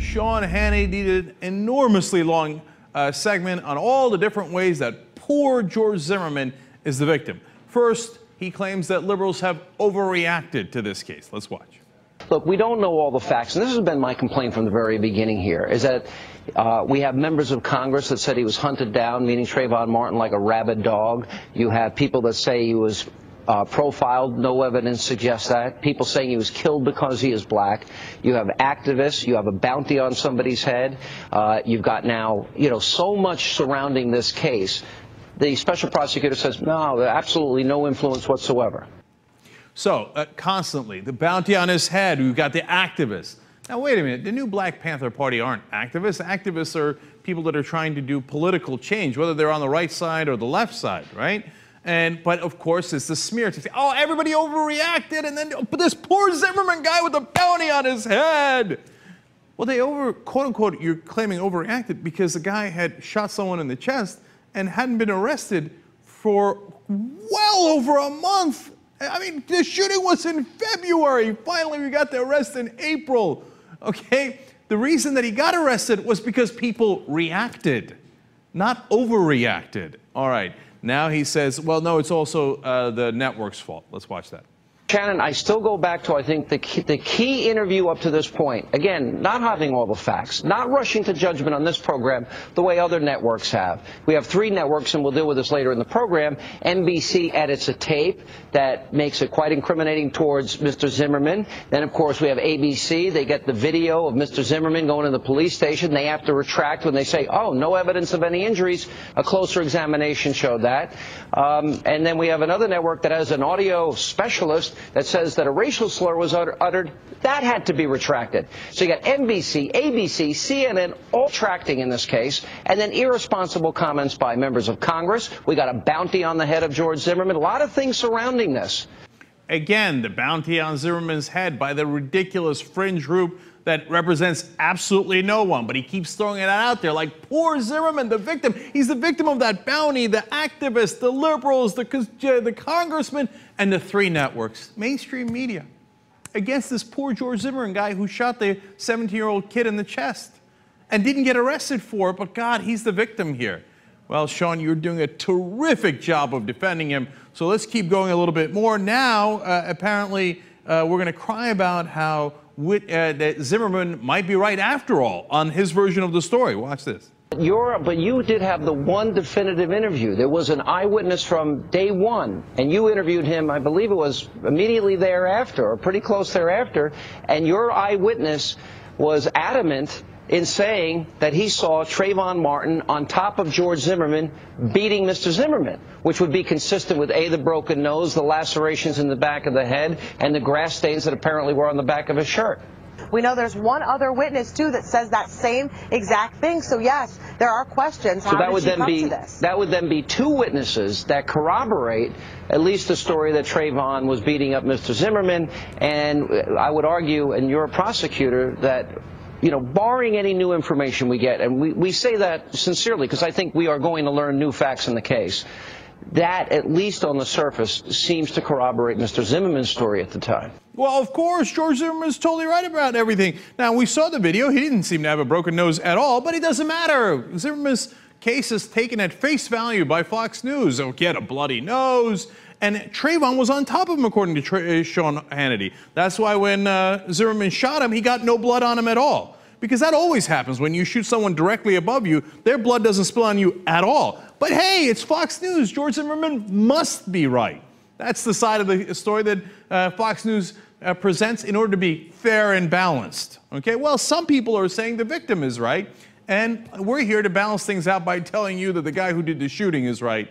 Sean Hannity did an enormously long segment on all the different ways that poor George Zimmerman is the victim. First, he claims that liberals have overreacted to this case. Let's watch. Look, we don't know all the facts, and this has been my complaint from the very beginning here, is that we have members of Congress that said he was hunted down, meaning Trayvon Martin, like a rabid dog. You have people that say he was profiled. No evidence suggests that. People saying he was killed because he is black. You have activists. You have a bounty on somebody's head. You've got now, so much surrounding this case. The special prosecutor says, no, absolutely no influence whatsoever. So, constantly, the bounty on his head, we've got the activists. Now, wait a minute, the new Black Panther Party aren't activists. Activists are people that are trying to do political change, whether they're on the right side or the left side, right? But, of course, it's the smear to say, oh, everybody overreacted, and then this poor Zimmerman guy with a bounty on his head. Well, they quote-unquote, you're claiming overreacted because the guy had shot someone in the chest and hadn't been arrested for well over a month. I mean, the shooting was in February. Finally, we got the arrest in April, okay? The reason that he got arrested was because people reacted, not overreacted. All right, now he says, well, no, it's also the network's fault. Let's watch that. Shannon, I still go back to, I think, the key interview up to this point. Again, not having all the facts, not rushing to judgment on this program the way other networks have. We have 3 networks, and we'll deal with this later in the program. NBC edits a tape that makes it quite incriminating towards Mr. Zimmerman. Then, of course, we have ABC. They get the video of Mr. Zimmerman going to the police station. They have to retract when they say, oh, no evidence of any injuries. A closer examination showed that. And then we have another network that has an audio specialist that says that a racial slur was uttered. That had to be retracted. So you got NBC, ABC, CNN all retracting in this case, and then irresponsible comments by members of Congress. We got a bounty on the head of George Zimmerman. A lot of things surrounding this. Again, the bounty on Zimmerman's head by the ridiculous fringe group that represents absolutely no one, but he keeps throwing it out there like poor Zimmerman, the victim. He's the victim of that bounty, the activists, the liberals, the congressmen, and the 3 networks, mainstream media, against this poor George Zimmerman guy who shot the 17-year-old kid in the chest and didn't get arrested for it, but God, he's the victim here. Well, Sean, you're doing a terrific job of defending him, so let's keep going a little bit more. Now, apparently, we're going to cry about how that Zimmerman might be right after all on his version of the story. Watch this. But you did have the one definitive interview. There was an eyewitness from day one, and you interviewed him, I believe it was immediately thereafter, or pretty close thereafter, and your eyewitness was adamant in saying that he saw Trayvon Martin on top of George Zimmerman beating Mr. Zimmerman, which would be consistent with A, the broken nose, the lacerations in the back of the head, and the grass stains that apparently were on the back of his shirt. We know there's one other witness, too, that says that same exact thing. So, yes, there are questions. So that would then be 2 witnesses that corroborate at least the story that Trayvon was beating up Mr. Zimmerman. And I would argue, and you're a prosecutor, that barring any new information we get, and we say that sincerely because I think we are going to learn new facts in the case, that, at least on the surface, seems to corroborate Mr. Zimmerman's story at the time. Well, of course, George Zimmerman's totally right about everything. Now, we saw the video. He didn't seem to have a broken nose at all, but it doesn't matter. Zimmerman's case is taken at face value by Fox News. Oh, he had a bloody nose. And Trayvon was on top of him, according to Sean Hannity. That's why when Zimmerman shot him, he got no blood on him at all. Because that always happens. When you shoot someone directly above you, their blood doesn't spill on you at all. But hey, it's Fox News. George Zimmerman must be right. That's the side of the story that Fox News presents in order to be fair and balanced. Okay, well, some people are saying the victim is right. And we're here to balance things out by telling you that the guy who did the shooting is right.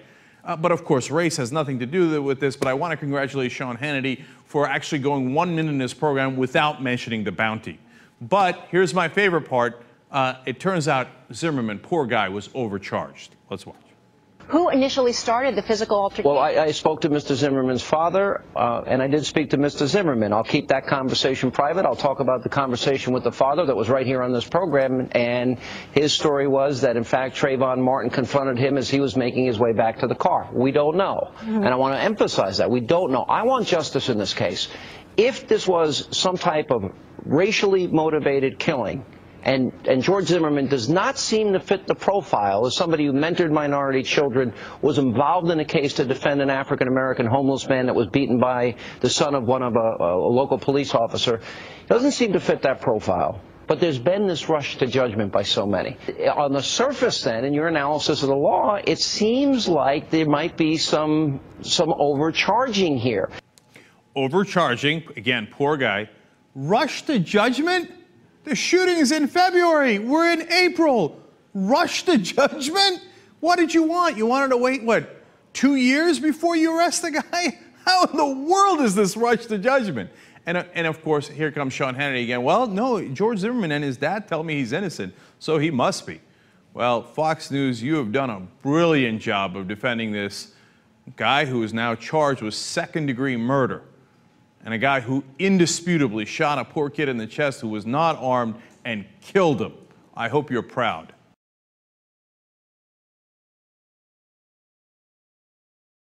But of course, race has nothing to do with this. But I want to congratulate Sean Hannity for actually going 1 minute in this program without mentioning the bounty. But here's my favorite part. It turns out Zimmerman, poor guy, was overcharged. Let's watch. Who initially started the physical altercation? Well, I spoke to Mr. Zimmerman's father, and I did speak to Mr. Zimmerman. I'll keep that conversation private. I'll talk about the conversation with the father that was right here on this program, and his story was that, in fact, Trayvon Martin confronted him as he was making his way back to the car. We don't know, and I want to emphasize that. We don't know. I want justice in this case. If this was some type of racially motivated killing, And George Zimmerman does not seem to fit the profile as somebody who mentored minority children, was involved in a case to defend an African-American homeless man that was beaten by the son of one of a local police officer. Doesn't seem to fit that profile. But there's been this rush to judgment by so many. On the surface, then, in your analysis of the law, it seems like there might be some overcharging here. Overcharging, again, poor guy. Rush to judgment? The shooting is in February. We're in April. Rush to judgment? What did you want? You wanted to wait, what, 2 years before you arrest the guy? How in the world is this rush to judgment? And of course, here comes Sean Hannity again. Well, no, George Zimmerman and his dad tell me he's innocent, so he must be. Well, Fox News, you have done a brilliant job of defending this guy who is now charged with second-degree murder, and a guy who indisputably shot a poor kid in the chest who was not armed and killed him. I hope you're proud.